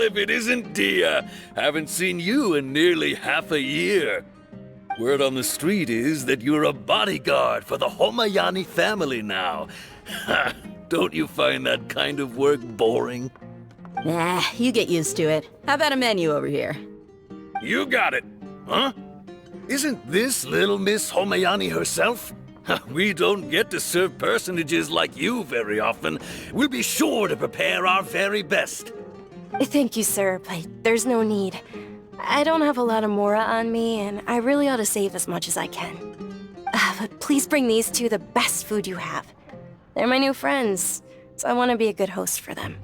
Well, if it isn't Dia. Haven't seen you in nearly half a year. Word on the street is that you're a bodyguard for the Homayani family now. Don't you find that kind of work boring? Nah, you get used to it. How about a menu over here? You got it. Huh? Isn't this little Miss Homayani herself? We don't get to serve personages like you very often. We'll be sure to prepare our very best. Thank you, sir, but there's no need. I don't have a lot of Mora on me, and I really ought to save as much as I can. But please bring these two the best food you have. They're my new friends, so I want to be a good host for them.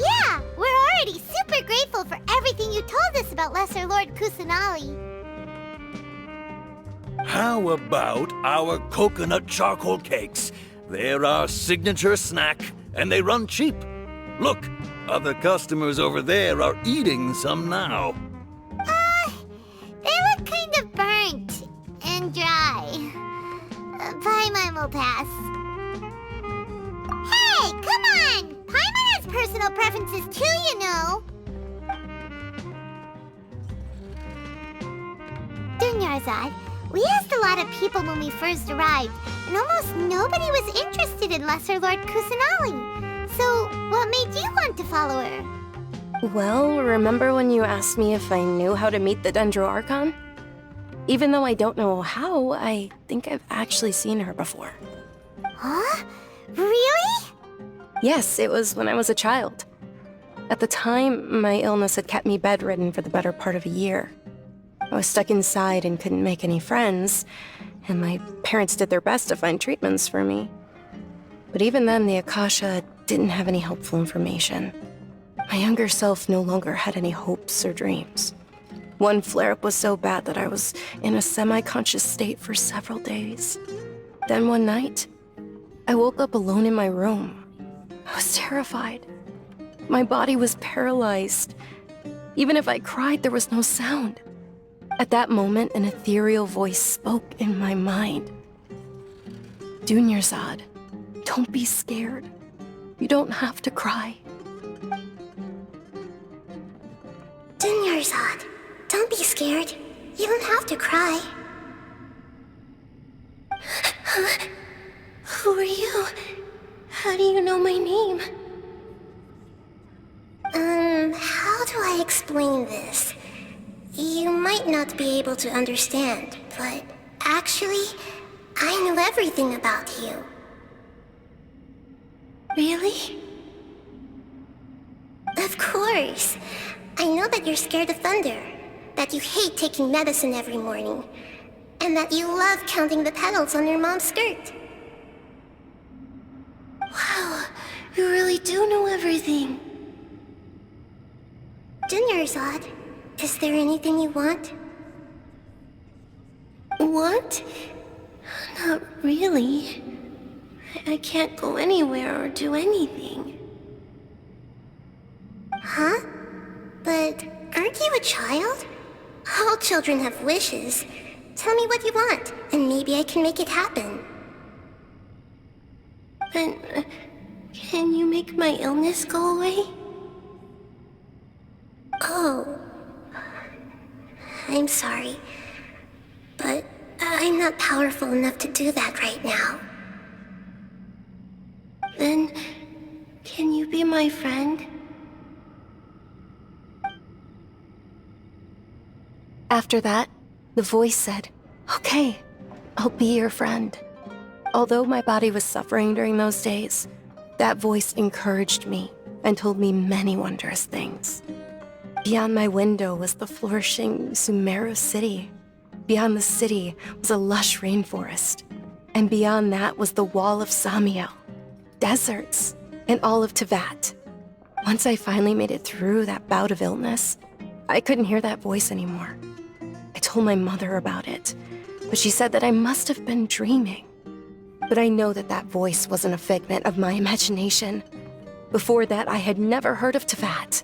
Yeah, we're already super grateful for everything you told us about Lesser Lord Kusanali. How about our coconut charcoal cakes? They're our signature snack, and they run cheap. Look, other customers over there are eating some now. They look kind of burnt and dry. Paimon will pass. Hey, come on! Paimon has personal preferences too, you know. Dunyarzad, we asked a lot of people when we first arrived, and almost nobody was interested in Lesser Lord Kusanali. So, what made you want to follow her? Well, remember when you asked me if I knew how to meet the Dendro Archon? Even though I don't know how, I think I've actually seen her before. Huh? Really? Yes, it was when I was a child. At the time, my illness had kept me bedridden for the better part of a year. I was stuck inside and couldn't make any friends, and my parents did their best to find treatments for me. But even then, the Akasha didn't have any helpful information. My younger self no longer had any hopes or dreams. One flare-up was so bad that I was in a semi-conscious state for several days. Then one night, I woke up alone in my room. I was terrified. My body was paralyzed. Even if I cried, there was no sound. At that moment, an ethereal voice spoke in my mind. Dunyarzad, don't be scared. You don't have to cry. Dunyarzad, don't be scared. You don't have to cry. Who are you? How do you know my name? How do I explain this? You might not be able to understand, but actually, I know everything about you. Really? Of course. I know that you're scared of thunder, that you hate taking medicine every morning, and that you love counting the petals on your mom's skirt. Wow, you really do know everything. Dunyarzad, is there anything you want? What? Not really. I can't go anywhere or do anything. Huh? But aren't you a child? All children have wishes. Tell me what you want, and maybe I can make it happen. But can you make my illness go away? Oh. I'm sorry. But I'm not powerful enough to do that right now. Then, can you be my friend? After that, the voice said, "Okay, I'll be your friend." Although my body was suffering during those days, that voice encouraged me and told me many wondrous things. Beyond my window was the flourishing Sumeru city. Beyond the city was a lush rainforest. And beyond that was the wall of Samiel, deserts, and all of Teyvat. Once I finally made it through that bout of illness, I couldn't hear that voice anymore. I told my mother about it, but she said that I must have been dreaming. But I know that that voice wasn't a figment of my imagination. Before that, I had never heard of Teyvat.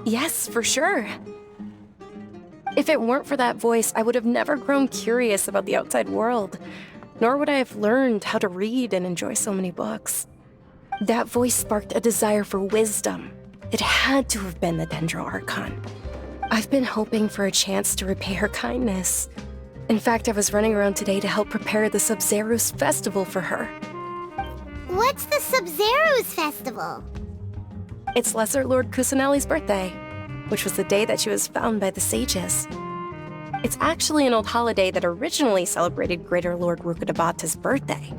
Yes, for sure. If it weren't for that voice, I would have never grown curious about the outside world, nor would I have learned how to read and enjoy so many books. That voice sparked a desire for wisdom. It had to have been the Dendro Archon. I've been hoping for a chance to repay her kindness. In fact, I was running around today to help prepare the Sub-Zero's festival for her. What's the Sub-Zero's festival? It's Lesser Lord Kusanali's birthday, which was the day that she was found by the sages. It's actually an old holiday that originally celebrated Greater Lord Rukkhadevata's birthday.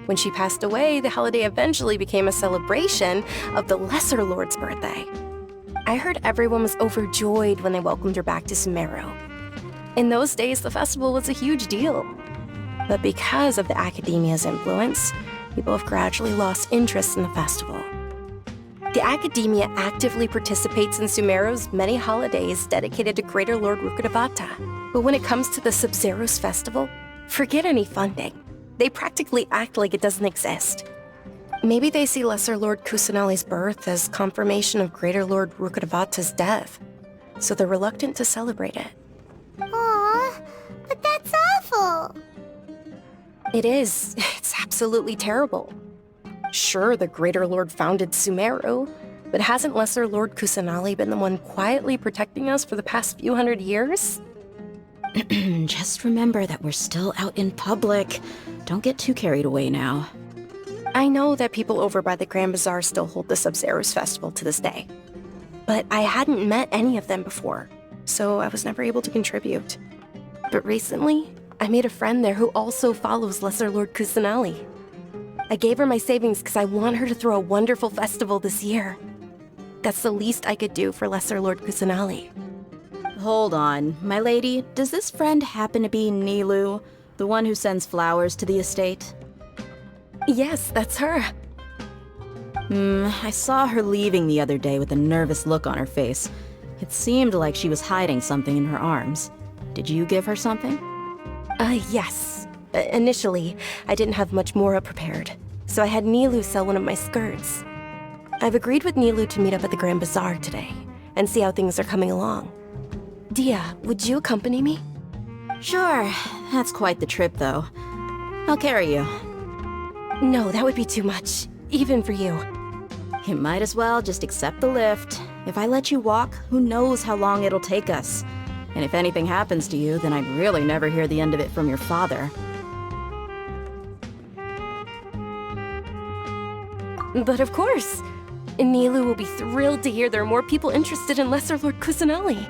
When she passed away, the holiday eventually became a celebration of the Lesser Lord's birthday. I heard everyone was overjoyed when they welcomed her back to Sumeru. In those days, the festival was a huge deal. But because of the Academia's influence, people have gradually lost interest in the festival. The Academia actively participates in Sumeru's many holidays dedicated to Greater Lord Rukkhadevata. But when it comes to the Sub-Zero's festival, forget any funding. They practically act like it doesn't exist. Maybe they see Lesser Lord Kusanali's birth as confirmation of Greater Lord Rukkhadevata's death, so they're reluctant to celebrate it. Aw, but that's awful. It is. It's absolutely terrible. Sure, the Greater Lord founded Sumeru, but hasn't Lesser Lord Kusanali been the one quietly protecting us for the past few hundred years? Just remember that we're still out in public. Don't get too carried away now. I know that people over by the Grand Bazaar still hold the Sub-Zero's festival to this day, but I hadn't met any of them before, so I was never able to contribute. But recently, I made a friend there who also follows Lesser Lord Kusanali. I gave her my savings because I want her to throw a wonderful festival this year. That's the least I could do for Lesser Lord Kusanali. Hold on, my lady. Does this friend happen to be Nilu, the one who sends flowers to the estate? Yes, that's her. I saw her leaving the other day with a nervous look on her face. It seemed like she was hiding something in her arms. Did you give her something? Yes. Initially, I didn't have much Mora prepared, so I had Nilu sell one of my skirts. I've agreed with Nilu to meet up at the Grand Bazaar today and see how things are coming along. Dia, would you accompany me? Sure. That's quite the trip, though. I'll carry you. No, that would be too much, even for you. You might as well just accept the lift. If I let you walk, who knows how long it'll take us. And if anything happens to you, then I'd really never hear the end of it from your father. But of course, Nilu will be thrilled to hear there are more people interested in Lesser Lord Kusanali.